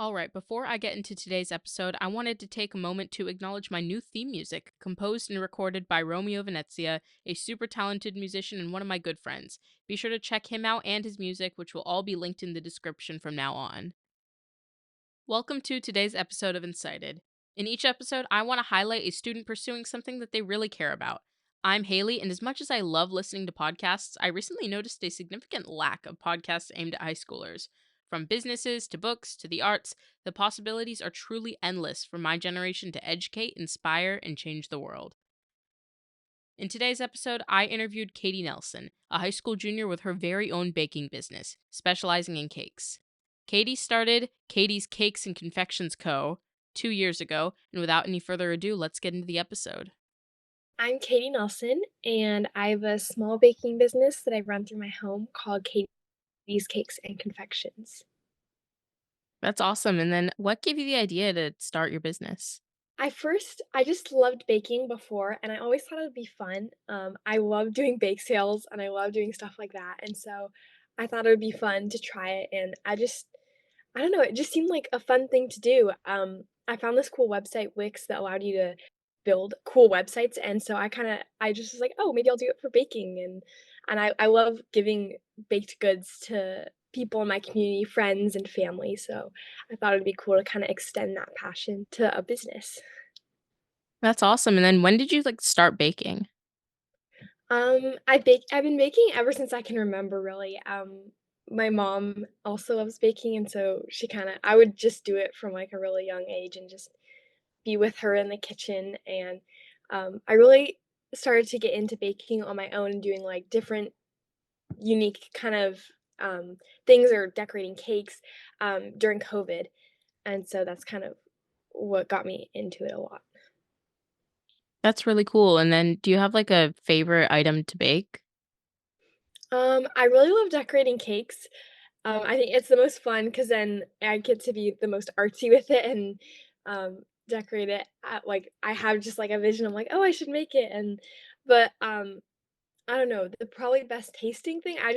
All right, before I get into today's episode, I wanted to take a moment to acknowledge my new theme music, composed and recorded by Romeo Venezia, a super talented musician and one of my good friends. Be sure to check him out and his music, which will all be linked in the description from now on. Welcome to today's episode of Incited. In each episode, I want to highlight a student pursuing something that they really care about. I'm Haley, and as much as I love listening to podcasts, I recently noticed a significant lack of podcasts aimed at high schoolers. From businesses to books to the arts, the possibilities are truly endless for my generation to educate, inspire, and change the world. In today's episode, I interviewed Katie Nelson, a high school junior with her very own baking business, specializing in cakes. Katie started Katie's Cakes and Confections Co. 2 years ago, and without any further ado, let's get into the episode. I'm Katie Nelson, and I have a small baking business that I run through my home called Katie's Cakes and Confections. That's awesome. And then what gave you the idea to start your business? I just loved baking before, and I always thought it would be fun. I love doing bake sales, and I love doing stuff like that, and so I thought it would be fun to try it, and I don't know, it just seemed like a fun thing to do. I found this cool website, Wix, that allowed you to build cool websites, and so I just was like, "Oh, maybe I'll do it for baking," and I love giving baked goods to people in my community, friends and family, so I thought it'd be cool to kinda extend that passion to a business. That's awesome. And then when did you start baking? I've been baking ever since I can remember, really. My mom also loves baking, and so I would just do it from, like, a really young age and just be with her in the kitchen, and, I really started to get into baking on my own and doing, like, different unique kind of, things or decorating cakes, during COVID, and so that's kind of what got me into it a lot. That's really cool. And then do you have a favorite item to bake? I really love decorating cakes. I think it's the most fun because then I get to be the most artsy with it and, decorate it I have just, like, a vision, I'm like, "Oh, I should make it," but I don't know, the probably best tasting thing, I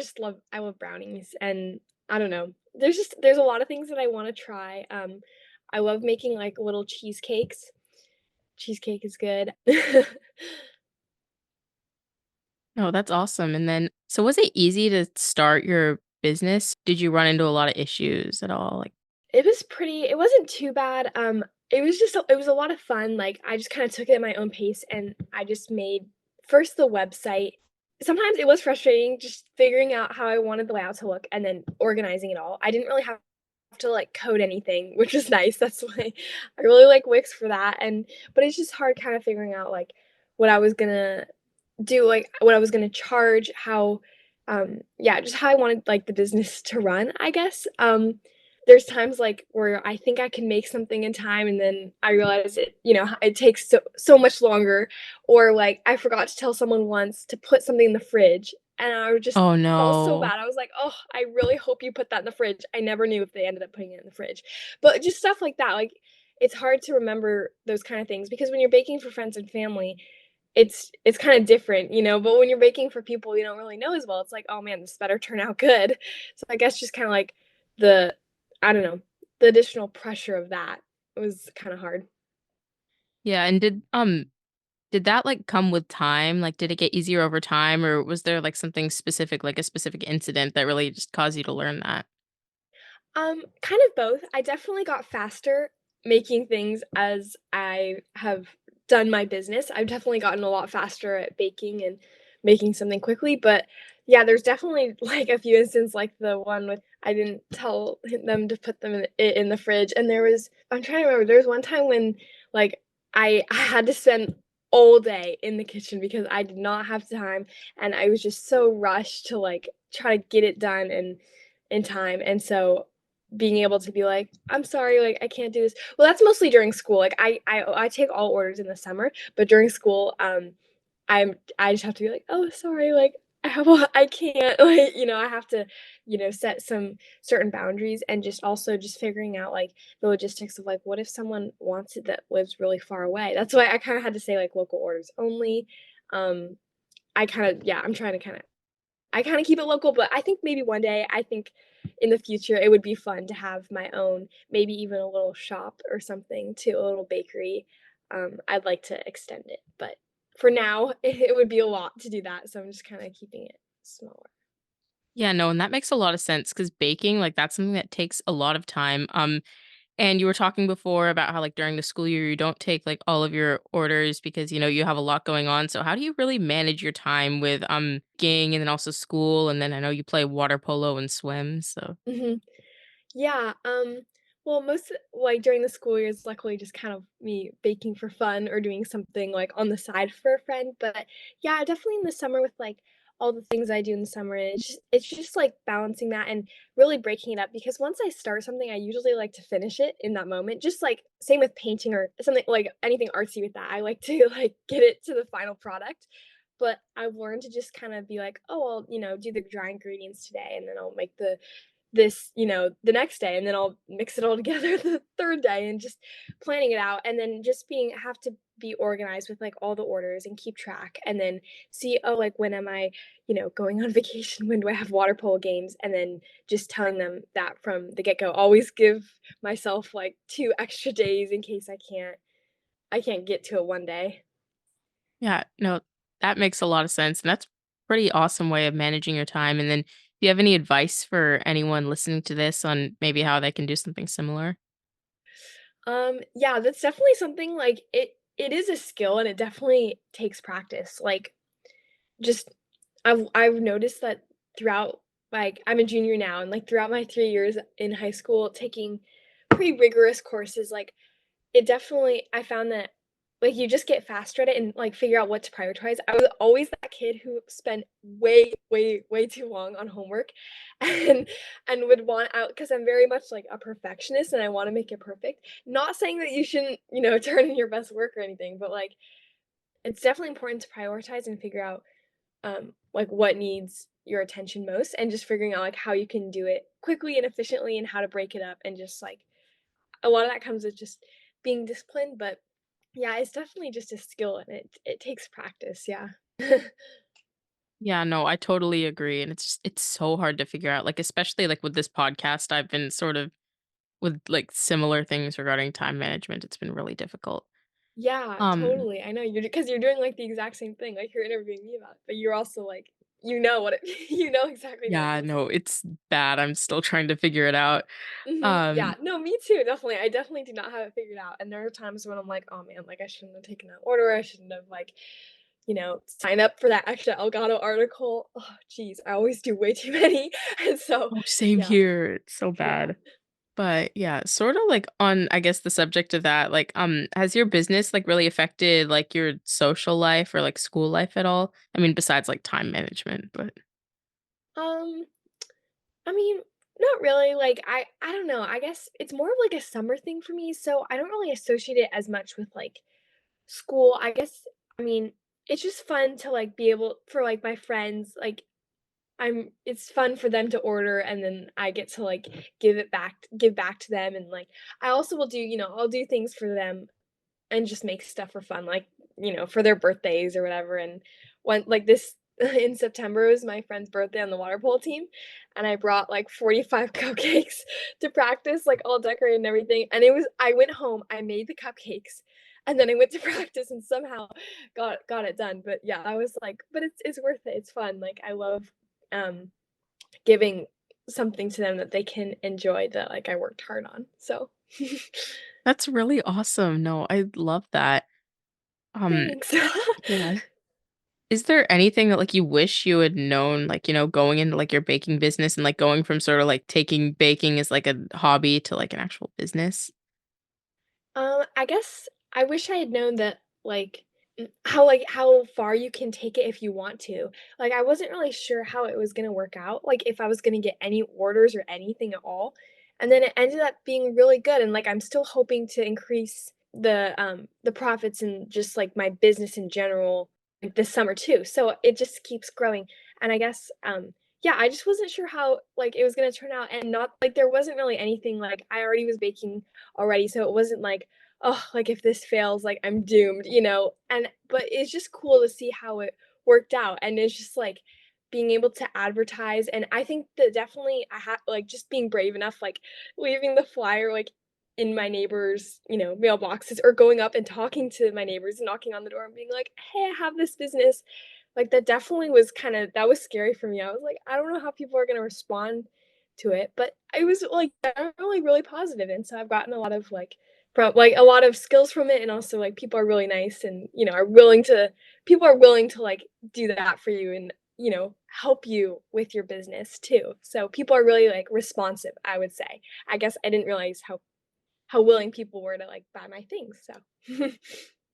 love brownies, and I don't know. There's a lot of things that I wanna try. I love making, like, little cheesecakes. Cheesecake is good. Oh, that's awesome. And then, so was it easy to start your business? Did you run into a lot of issues at all? It wasn't too bad, it was a lot of fun, like, I just kinda took it at my own pace, and I just made first the website. Sometimes it was frustrating just figuring out how I wanted the layout to look and then organizing it all. I didn't really have to, like, code anything, which was nice, that's why I really like Wix for that, but it's just hard kinda figuring out, like, what I was gonna do, like, what I was gonna charge, yeah, just how I wanted, like, the business to run, I guess. There's times, like, where I think I can make something in time, and then I realize it takes so much longer, or, like, I forgot to tell someone once to put something in the fridge, and I would just Oh felt so no. bad. I was like, "Oh, I really hope you put that in the fridge." I never knew if they ended up putting it in the fridge. But just stuff like that, like, it's hard to remember those kinda things because when you're baking for friends and family, it's kinda different, but when you're baking for people you don't really know as well, it's like, "Oh, man, this better turn out good." So I guess just kinda like the I don't know, the additional pressure of that was kinda hard. Yeah, and did that come with time? Like did it get easier over time, or was there something specific, like a specific incident that really just caused you to learn that? Kind of both. I definitely got faster making things as I have done my business. I've definitely gotten a lot faster at baking and making something quickly, but yeah, there's definitely like a few instances like the one with I didn't tell them to put them in the fridge, and I'm trying to remember. There was one time when like I had to spend all day in the kitchen because I did not have time, and I was just so rushed to like try to get it done and in time, and so being able to be like, "I'm sorry, like, I can't do this." Well, that's mostly during school, like, I take all orders in the summer, but during school, I just have to be like, "Oh, sorry, like, I can't," like, I have to, set some certain boundaries and just also just figuring out, like, the logistics of, like, what if someone wants it that lives really far away? That's why I kinda had to say, like, local orders only. Um, I'm trying to kinda I kinda keep it local, but I think maybe one day, I think in the future, it would be fun to have my own, maybe even a little shop or something too, a little bakery. I'd like to extend it, but for now, it would be a lot to do that, so I'm just kinda keeping it smaller. Yeah, no, and that makes a lot of sense because baking, like, that's something that takes a lot of time. And you were talking before about how, like, during the school year, you don't take, like, all of your orders because, you have a lot going on. So how do you really manage your time with, skiing and then also school? And then I know you play water polo and swim, so Mhm. Yeah, well, like, during the school years, luckily just kind of me baking for fun or doing something, like, on the side for a friend, but, yeah, definitely in the summer with, like, all the things I do in the summer, and it's just, like, balancing that and really breaking it up because once I start something, I usually like to finish it in that moment, just, like, same with painting or something like, anything artsy with that, I like to, like, get it to the final product, but I've learned to just kinda be like, "Oh, I'll, do the dry ingredients today, and then I'll make the next day, and then I'll mix it all together the 3rd day and just planning it out, and then just being have to be organized with, like, all the orders and keep track, and then see, "Oh, like, when am I, going on vacation? When do I have water polo games?" And then just telling them that from the get-go. Always give myself, like, 2 extra days in case I can't get to it one day. yeah, no, that makes a lot of sense. And that's pretty awesome way of managing your time. And then do you have any advice for anyone listening to this on maybe how they can do something similar? Yeah, that's definitely something, like, it is a skill, and it definitely takes practice, like, just I've noticed that throughout like, I'm a junior now, and, like, throughout my 3 years in high school taking pretty rigorous courses, like, it definitely I found that, like, you just get faster at it and, like, figure out what to prioritize. I was always that kid who spent way, way, way too long on homework and would want out because 'cause I'm very much, like, a perfectionist and I wanna make it perfect. Not saying that you shouldn't, turn in your best work or anything, but, like, it's definitely important to prioritize and figure out like what needs your attention most and just figuring out like how you can do it quickly and efficiently and how to break it up and just like a lot of that comes with just being disciplined, but yeah, it's definitely just a skill and it takes practice, yeah. Yeah, no, I totally agree. And it's so hard to figure out. Like, especially like with this podcast, I've been sort of with like similar things regarding time management. It's been really difficult. Yeah, Um, totally. I know you're because you're doing like the exact same thing, like you're interviewing me about it, but you're also like what it you know exactly how it yeah, goes. no, it's bad. I'm still trying to figure it out. Mhm, yeah, Um, no, me too, definitely, I definitely do not have it figured out, and there are times when I'm like, "Oh, man, like, I shouldn't have taken that order, I shouldn't have, like, sign up for that extra Elgato article." Oh, geez, I always do way too many, and so, oh, same yeah, here. It's so yeah. bad. But yeah, sort of like on I guess the subject of that, like has your business like really affected like your social life or like school life at all? I mean, besides like time management, but Um, I mean, not really, like, I don't know, I guess it's more of, like, a summer thing for me, so I don't really associate it as much with, like, school, I guess I mean, it's just fun to, like, be able for, like, my friends, like, it's fun for them to order, and then I get to, like, give back to them, and, like, I also will do I'll do things for them and just make stuff for fun, like, for their birthdays or whatever, and when like, this in September was my friend's birthday on the water polo team, and I brought, like, 45 cupcakes to practice, like, all decorated and everything, and I went home, I made the cupcakes, and then I went to practice and somehow got it done, but yeah, I was like but it's worth it, it's fun, like, I love, um, giving something to them that they can enjoy that, like, I worked hard on, so that's really awesome. No, I love that. Um, Thanks. yeah. Is there anything that like you wish you had known, like, going into like your baking business and like going from sort of like taking baking as like a hobby to like an actual business? I guess I wish I had known that, how far you can take it if you want to. Like, I wasn't really sure how it was gonna work out, like, if I was gonna get any orders or anything at all, and then it ended up being really good, and, like, I'm still hoping to increase the profits and just, like, my business in general, like, this summer too, so it just keeps growing, and I guess, yeah, I just wasn't sure how, like, it was gonna turn out, and not like, there wasn't really anything, like, I already was baking already, so it wasn't like, "Oh, like, if this fails, like, I'm doomed," you know? But it's just cool to see how it worked out, and it's just, like, being able to advertise, and I think that definitely I had like, just being brave enough, like, leaving the flyer, like, in my neighbors', mailboxes or going up and talking to my neighbors and knocking on the door and being like, "Hey, I have this business." Like, that definitely was that was scary for me. I was like, "I don't know how people are gonna respond to it," but I was, like, generally really positive, and so I've gotten a lot of, a lot of skills from it, and also, like, people are really nice and, people are willing to, like, do that for you and, help you with your business too. So people are really, like, responsive, I would say. I guess I didn't realize how willing people were to, like, buy my things, so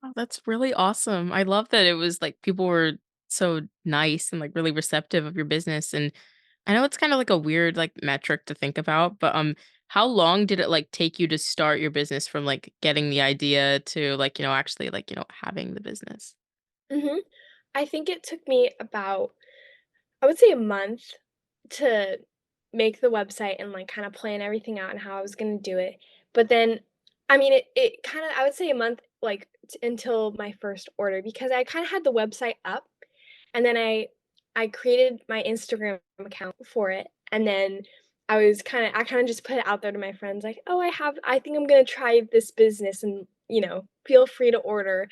Oh, that's really awesome. I love that it was like people were so nice and like really receptive of your business. And I know it's kind of like a weird like metric to think about, but how long did it like take you to start your business from like getting the idea to like, actually like, having the business? Mhm. I think it took me about, I would say, a month to make the website and, like, kinda plan everything out and how I was gonna do it, but then I mean, it kinda I would say a month, like, t until my first order because I kinda had the website up, and then I created my Instagram account for it, and then I kinda just put it out there to my friends, like, "Oh, I think I'm gonna try this business and, feel free to order."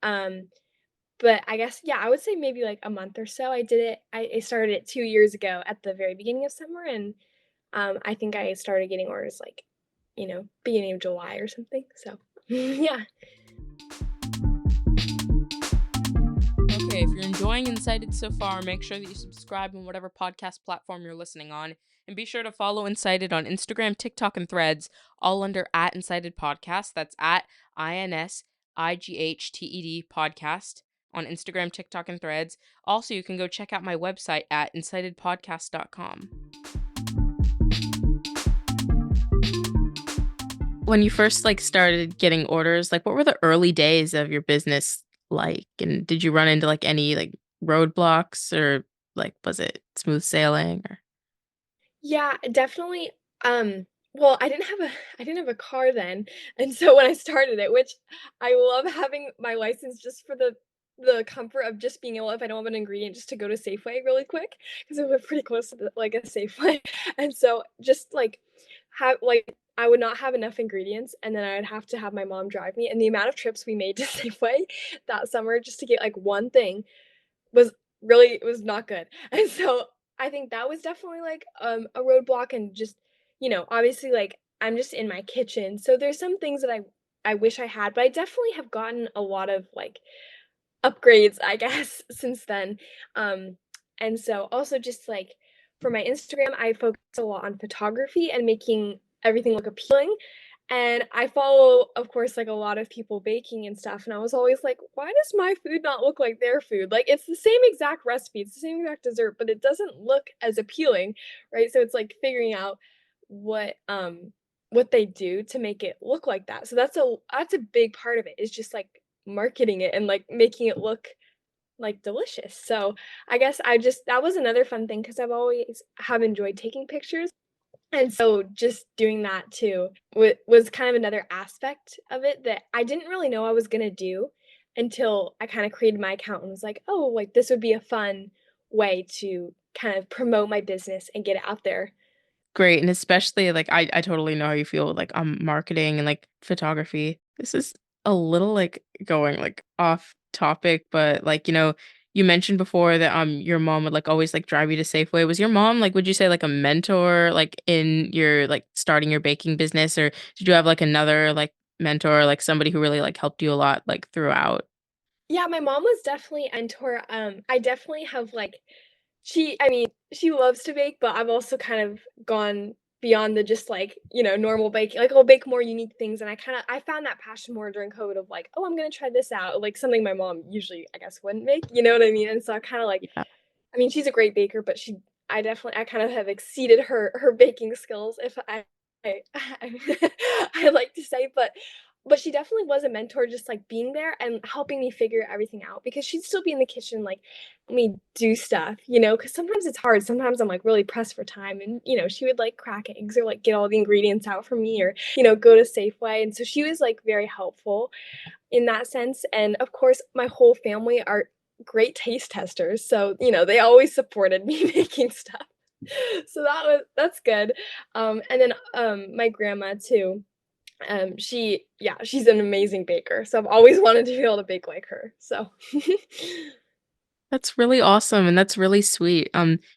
Um, but I guess, yeah, I would say maybe, like, a month or so. I started it 2 years ago at the very beginning of summer, and, I think I started getting orders, like, beginning of July or something, so yeah. Okay, if you're enjoying Incited so far, make sure that you subscribe on whatever podcast platform you're listening on. And be sure to follow Incited on Instagram, TikTok, and Threads, all under at Incited Podcast. That's at INSIGHTED Podcast on Instagram, TikTok, and Threads. Also, you can go check out my website at incitedpodcast.com. When you first like started getting orders, like what were the early days of your business like? And did you run into like any like roadblocks or like was it smooth sailing or Yeah, definitely, well, I didn't have a car then, and so when I started it, which I love having my license just for the comfort of just being able, if I don't have an ingredient, just to go to Safeway really quick because I live pretty close to like, a Safeway, and so just, like, I would not have enough ingredients, and then I would have to have my mom drive me, and the amount of trips we made to Safeway that summer just to get, like, one thing was it was not good. And so, I think that was definitely, like, a roadblock and just, obviously, like, I'm just in my kitchen, so there's some things that I wish I had, but I definitely have gotten a lot of, like, upgrades, I guess, since then. And so also just, like, for my Instagram, I focus a lot on photography and making everything look appealing, and I follow, of course, like, a lot of people baking and stuff, and I was always like, "Why does my food not look like their food?" Like, it's the same exact recipe, it's the same exact dessert, but it doesn't look as appealing, right? So it's, like, figuring out what, um, what they do to make it look like that. So that's a big part of it, is just, like, marketing it and, like, making it look, like, delicious. So, I guess that was another fun thing because 'cause I've always have enjoyed taking pictures, and so just doing that too was kind of another aspect of it that I didn't really know I was gonna do until I kinda created my account and was like, "Oh, like, this would be a fun way to kind of promote my business and get it out there." great, and especially, like, I totally know how you feel with, like, marketing and, like, photography. This is a little, like, going, like, off topic, but, like, you mentioned before that, your mom would, like, always, like, drive you to Safeway. Was your mom, like, would you say, like, a mentor, like, in your, like, starting your baking business, or did you have, like, another, like, mentor, like, somebody who really, like, helped you a lot, like, throughout? Yeah, my mom was definitely a mentor. I definitely have, like, I mean, she loves to bake, but I've also kind of gone beyond the just, like, normal baking. Like, I'll bake more unique things, and I found that passion more during COVID of, like, "Oh, I'm gonna try this out," like, something my mom usually, I guess, wouldn't make, you know what I mean? And so I kinda, like, Yeah. I mean, she's a great baker, but I kind of have exceeded her baking skills, if I I like to say, but she definitely was a mentor, just, like, being there and helping me figure everything out because she'd still be in the kitchen, like, let me do stuff, because sometimes it's hard. Sometimes I'm, like, really pressed for time and, she would, like, crack eggs or, like, get all the ingredients out for me or, go to Safeway, and so she was, like, very helpful in that sense, and, of course, my whole family are great taste testers, so, they always supported me making stuff. So that's good. And then, my grandma too, she's an amazing baker, so I've always wanted to be able to bake like her, so That's really awesome, and that's really sweet.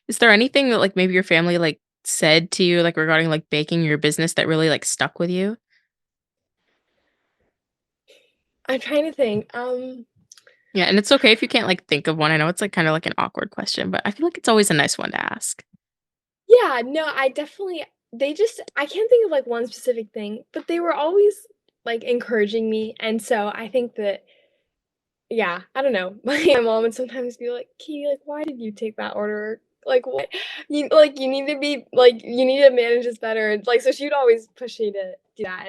Is there anything that, like, maybe your family, like, said to you, like, regarding, like, baking your business that really, like, stuck with you? I'm trying to think, Yeah, and it's okay if you can't, like, think of one. I know it's, like, kinda like an awkward question, but I feel like it's always a nice one to ask. yeah, no, I definitely I can't think of, like, one specific thing, but they were always, like, encouraging me, and so I think that yeah, I don't know. My mom would sometimes be like, "Katie, like, why did you take that order? Like, what you need to be you need to manage this better." And, like, so she would always push me to do that,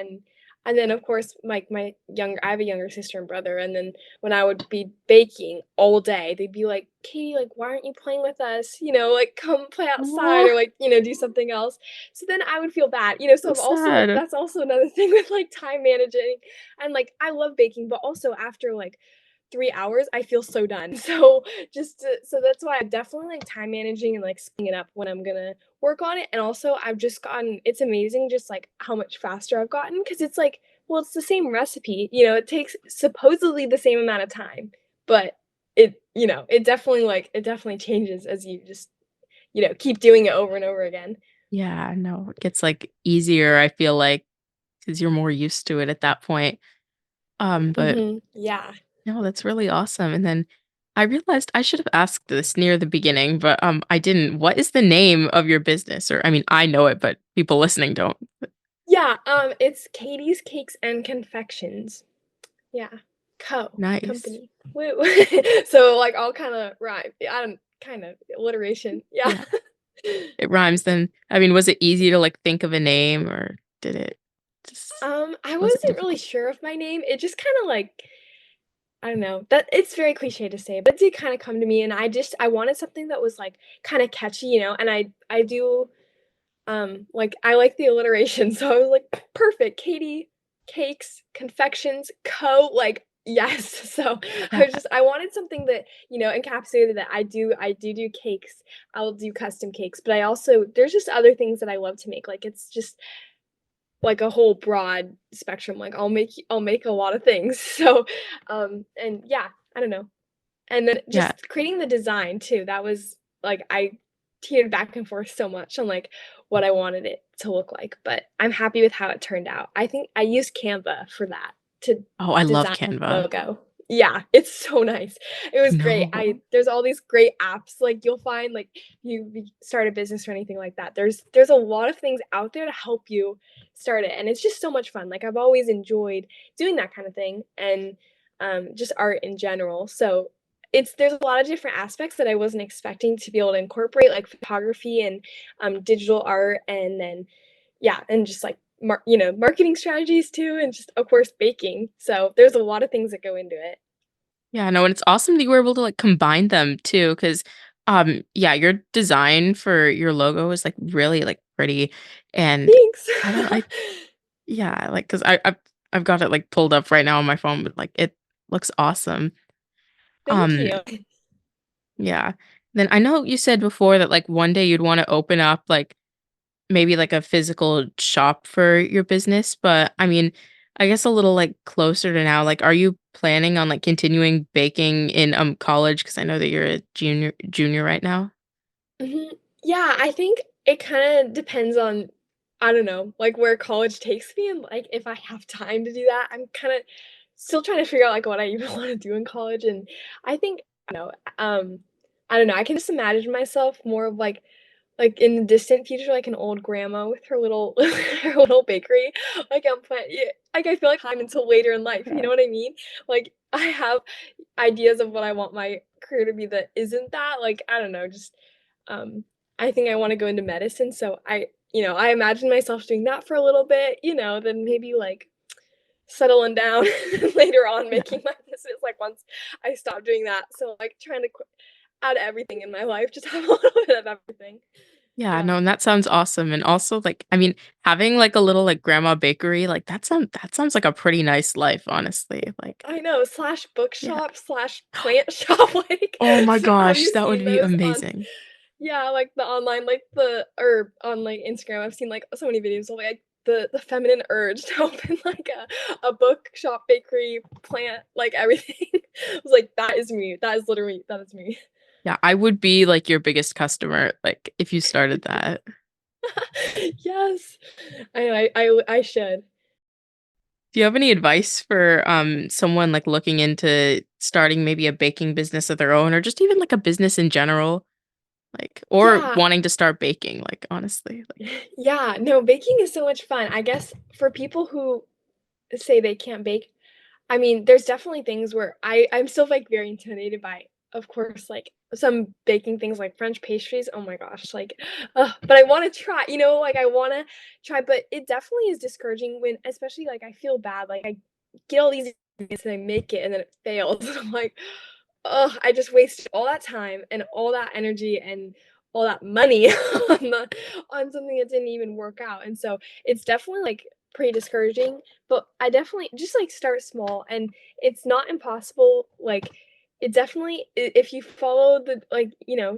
and then, of course, like, I have a younger sister and brother, and then when I would be baking all day, they'd be like, "Katie, like, why aren't you playing with us? Like, come play outside Aw, or, like, do something else." So then I would feel bad, so so I'm also sad. that's also another thing with, like, time managing, and, like, I love baking, but also after, like, 3 hours, I feel so done. So that's why I definitely like time managing and, like, splitting it up when I'm gonna work on it, and also I've just gotten it's amazing just, like, how much faster I've gotten because it's like, well, it's the same recipe, it takes supposedly the same amount of time, but it definitely changes as you just, keep doing it over and over again. Yeah, no, it gets, like, easier, I feel like, because 'cause you're more used to it at that point. But Mhm, yeah. no, that's really awesome, and then I realized I should have asked this near the beginning, but, I didn't. What is the name of your business? Or I mean, I know it, but people listening don't. Yeah, it's Katie's Cakes and Confections. Yeah. Nice. Company. Woo. So, like, all kinda rhyme. Yeah, I don't kind of alliteration. Yeah. Yeah, it rhymes then. I mean, was it easy to, like, think of a name, or did it just I was it wasn't really difficult? sure of my name. It just kinda, like I don't know. That it's very cliche to say, but it did kinda come to me, and I wanted something that was, like, kinda catchy, and I do like, I like the alliteration, so I was like, "Perfect, Katie Cakes, Confections, Co." Like, yes. So, Yeah, I wanted something that, encapsulated that I do cakes. I'll do custom cakes, but I also there's just other things that I love to make, like, it's just, like, a whole broad spectrum, like, I'll make a lot of things. So, and yeah, I don't know. And then yeah. just creating the design too, that was like, I teetered back and forth so much on, like, what I wanted it to look like, but I'm happy with how it turned out. I think I used Canva for that to Oh, I love design the Canva. logo. Yeah, it's so nice. It I was great. I know. There's all these great apps, like, you'll find, like, you start a business or anything like that. There's a lot of things out there to help you start it, and it's just so much fun. Like, I've always enjoyed doing that kind of thing and, just art in general. So there's a lot of different aspects that I wasn't expecting to be able to incorporate, like photography and, digital art, and then yeah, and just like marketing strategies too, and just of course baking. So there's a lot of things that go into it. Yeah, no, and it's awesome that you were able to, like, combine them too, because yeah, your design for your logo is, like, really, like, pretty, and Thanks. I don't I yeah, like, because I've got it, like, pulled up right now on my phone, but, like, it looks awesome. Thank Um, you. yeah. Then I know you said before that, like, one day you'd wanna open up, like, maybe, like, a physical shop for your business, but, I mean, I guess a little, like, closer to now, like, are you planning on, like, continuing baking in, college? Because I know that you're a junior right now? Mhm. Yeah, I think it kinda depends on I don't know, like, where college takes me and, like, if I have time to do that. I'm kinda still trying to figure out, like, what I even wanna do in college, and I think um, I don't know, I can just imagine myself more of, like, in the distant future, like an old grandma with her little her little bakery, like, yeah, like, I feel like time until later in life, you Yeah. know what I mean? Like, I have ideas of what I want my career to be that isn't that, like, I don't know, just, um, I think I wanna go into medicine, so I imagine myself doing that for a little bit, then maybe, like, settling down later on Yeah. making my business, like, once I stop doing that, so, like, trying to add everything in my life, just have a little bit of everything. Yeah, Yeah. no, and that sounds awesome, and also, like, I mean, having, like, a little, like, grandma bakery, like, that sounds like a pretty nice life, honestly, like, I know, slash yeah. bookshop, slash plant shop, like, Oh my have gosh, you that would seen be those on amazing. yeah, like, the online, like, the or on, like, Instagram, I've seen, like, so many videos of, like, the feminine urge to open, like, a bookshop, bakery, plant, like, everything. I was like, "That is me. That is literally that is me." Yeah, I would be, like, your biggest customer, like, if you started that. Yes. I should. Do you have any advice for, someone, like, looking into starting maybe a baking business of their own or just even, like, a business in general? Like or Yeah. wanting to start baking, like, honestly, like Yeah, no, baking is so much fun. I guess for people who say they can't bake, I mean, there's definitely things where I'm still, like, very intimidated by, of course, like, some baking things like French pastries, oh my gosh, like, ugh, but I wanna try, like, I wanna try, but it definitely is discouraging when especially, like, I feel bad, like, I get all these ingredients and I make it and then it fails, and I'm like, ugh, I just wasted all that time and all that energy and all that money on something that didn't even work out, and so it's definitely, like, pretty discouraging, but I definitely just, like, start small, and it's not impossible, like, it definitely if you follow the like,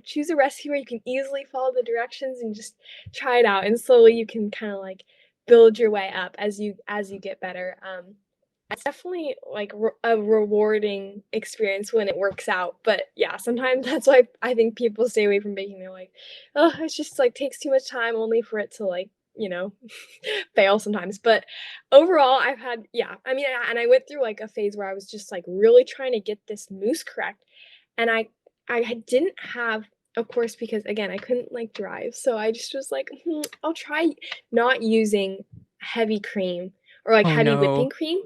choose a recipe where you can easily follow the directions and just try it out, and slowly you can kinda, like, build your way up as you get better, it's definitely, like, a rewarding experience when it works out, but, yeah, sometimes that's why I think people stay away from baking, they're like, "Oh, it's just, like, takes too much time only for it to, like, you know, fail sometimes," but overall, I've had yeah, I mean, I went through, like, a phase where I was just, like, really trying to get this mousse correct, and didn't have of course, because, again, I couldn't, like, drive, so I just was like, I'll try not using heavy cream or, like, oh, heavy whipping no. cream,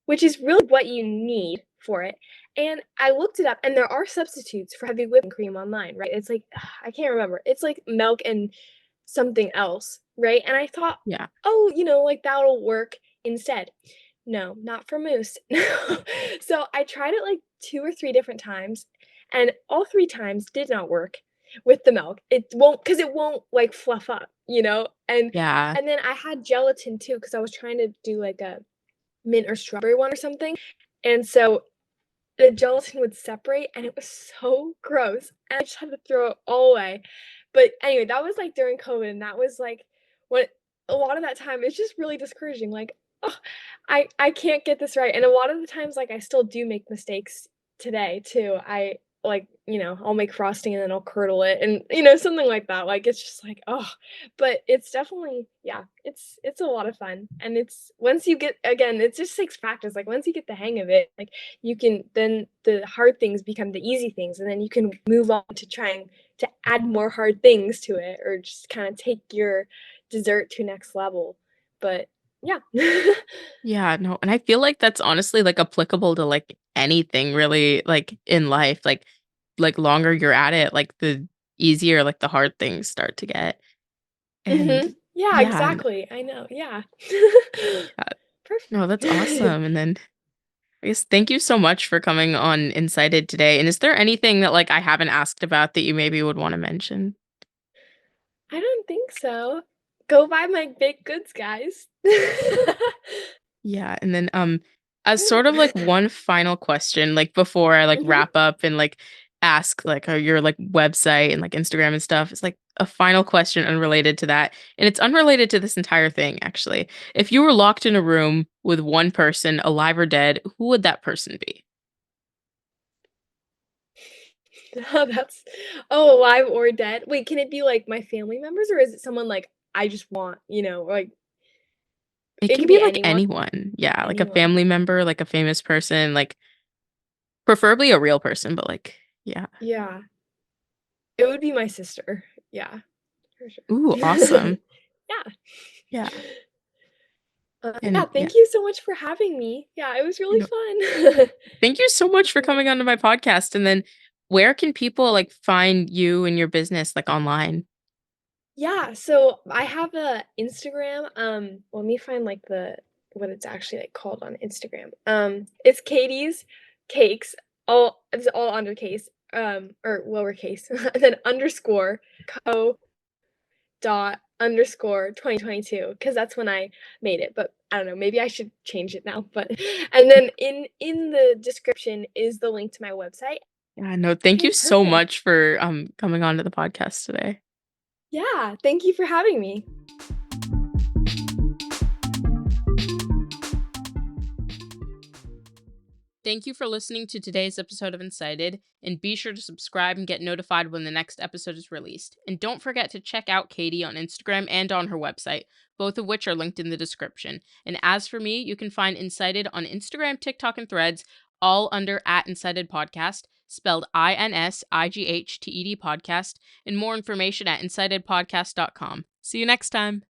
which is really what you need for it, and I looked it up, and there are substitutes for heavy whipping cream online, right? It's like I can't remember. It's like milk and something else, right? And I thought, Yeah, "Oh, like, that'll work instead." No, not for mousse. So, I tried it, like, 2 or 3 different times, and all 3 times did not work with the milk. It won't, like, fluff up, And yeah, and then I had gelatin too, because I was trying to do, like, a mint or strawberry one or something, and so the gelatin would separate, and it was so gross, and I just had to throw it all away. But anyway, that was, like, during COVID, and that was, like, what a lot of that time it's just really discouraging, like, "Ugh, I can't get this right," and a lot of the times, like, I still do make mistakes today too. I'll make frosting and then I'll curdle it and, something like that, like, it's just like, oh. But it's definitely yeah, it's a lot of fun, and it's once you get again, it just takes practice, like, once you get the hang of it, like, you can then the hard things become the easy things, and then you can move on to trying to add more hard things to it or just kinda take your dessert to next level. But yeah. yeah, no, and I feel like that's honestly, like, applicable to, like, anything really, like, in life, like, longer you're at it, like, the easier, like, the hard things start to get, and Mhm. Yeah, yeah, and exactly, I know, yeah. yeah, no, that's Perfect. awesome, and then I guess thank you so much for coming on Insighted today, and is there anything that, like, I haven't asked about that you maybe would wanna mention? I don't think so. Go buy my baked goods, guys. Yeah, and then, as sort of like one final question, like before I like Mhm. wrap up and like ask like your like website and like Instagram and stuff, it's like a final question unrelated to that. And it's unrelated to this entire thing, actually. If you were locked in a room with one person, alive or dead, who would that person be? Oh, alive or dead? Wait, can it be, like, my family members, or is it someone, like, I just want, or, like It it can could be be like anyone? anyone. Yeah, like a Anyone. family member, like a famous person, like preferably a real person, but like, yeah. Yeah. It would be my sister. Yeah, for Ooh, sure. awesome. Yeah. Yeah. Yeah, And yeah. thank you so much for having me. Yeah, it was really fun. Thank you so much for Yeah. coming onto my podcast, and then where can people, like, find you and your business, like, online? Yeah, so I have a Instagram, let me find, like, what it's actually, like, called on Instagram. It's Katie's Cakes, it's all undercase, or lowercase, and then underscore co dot underscore 2022 because that's when I made it. But I don't know, maybe I should change it now. But and then in the description is the link to my website. Yeah, no, thank you Okay, so perfect. much for coming on to the podcast today. Yeah, thank you for having me. Thank you for listening to today's episode of Incited, and be sure to subscribe and get notified when the next episode is released. And don't forget to check out Katie on Instagram and on her website, both of which are linked in the description. And as for me, you can find Incited on Instagram, TikTok, and Threads, all under @Incited Podcast, spelled INSIGHTED Podcast, and more information at incitedpodcast.com. See you next time.